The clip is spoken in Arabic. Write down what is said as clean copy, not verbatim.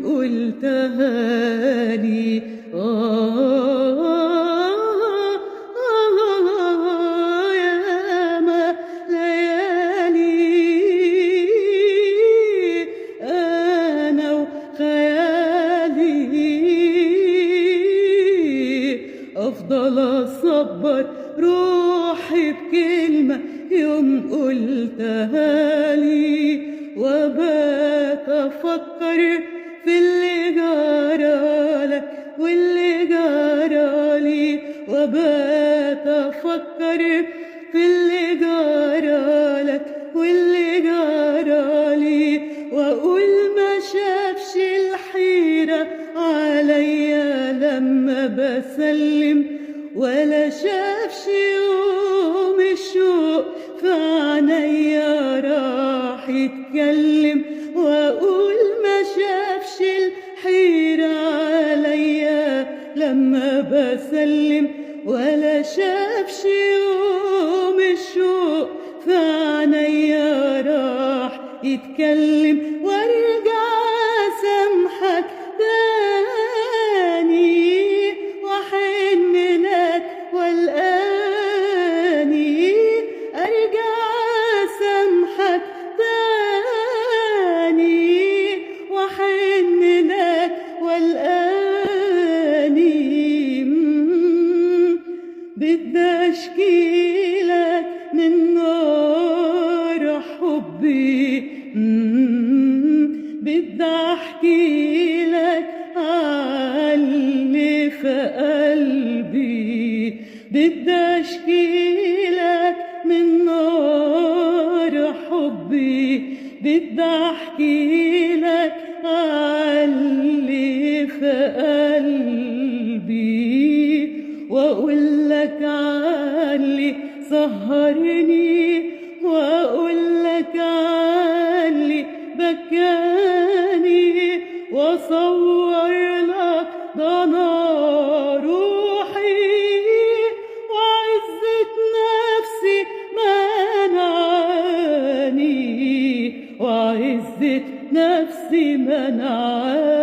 قلتها لي. ياما ليالي أنا وخيالي أفضل أصبر روحي بكلمة يوم قلتها لي، وبات أفكر في اللي جرالك واللي جرالي، وبات أفكر في اللي جرالك واللي جرالي، وأقول ما شافش الحيرة عليا لما بسلم، ولا شافش يوم الشوق في عينيا راح يتكلم، وأقول ما شافش الحيرة عليا لما بسلم، ولا شافش يوم الشوق في عينيا راح يتكلم، وارجع سامحك تاني واحن لك والآني، ارجع سامحك تاني واحن لك والآني. بدي اشكيلك من نار حبي، بدي احكي لك عاللي في قلبي، بدي اشكي لك من نار حبي، بدي احكي لك عاللي في قلبي، واقول لك عاللي سهرني، واقول لك عاللي بكاني، واصور لك ضنا روحي وعزة نفسي منعاني، وعزة نفسي منعاني.